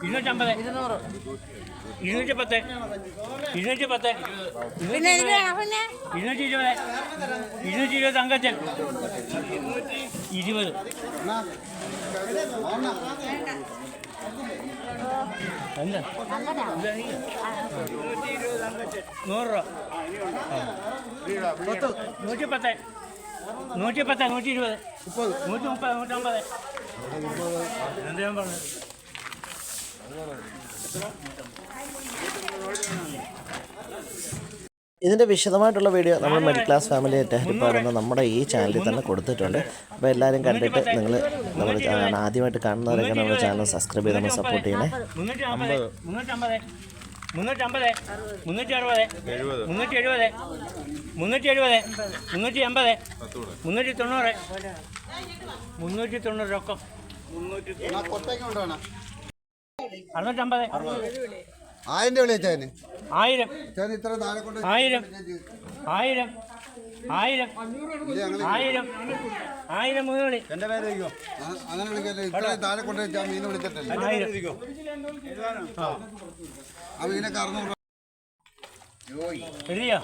250, 210, 210, 220 തങ്കച്ചൻ, 20. എന്താ 100 രൂപ. 110, 110, 120, 130, 150. എന്താ ഞാൻ പറഞ്ഞത്? ഇതിൻ്റെ വിശദമായിട്ടുള്ള വീഡിയോ നമ്മൾ മിഡിൽ ക്ലാസ് ഫാമിലി ഹരിപ്പാടുന്ന നമ്മുടെ ഈ ചാനലിൽ തന്നെ കൊടുത്തിട്ടുണ്ട്. അപ്പോൾ എല്ലാവരും കണ്ടിട്ട് നിങ്ങൾ നമ്മുടെ ആദ്യമായിട്ട് കാണുന്നവരൊക്കെ നമ്മുടെ ചാനൽ സബ്സ്ക്രൈബ് ചെയ്ത് നമ്മൾ സപ്പോർട്ട് ചെയ്യണേ. 350, 360, 370, 380, 380, 390, 390 രൊക്കം, 650, 1000 വിളിച്ചാന് 1000, ഇത്ര താഴെ കൊണ്ട് 1000, 1000, 1000, 1000 മുതലി എന്റെ പേര് അങ്ങനെ വിളിക്കല്ലേ. ഇത്ര താഴെ കൊണ്ട് വെച്ചാൽ മീൻ വിളിച്ചിട്ടല്ലേ. 1000. ആ മീനൊക്കെ 600 എഴുതിയോ?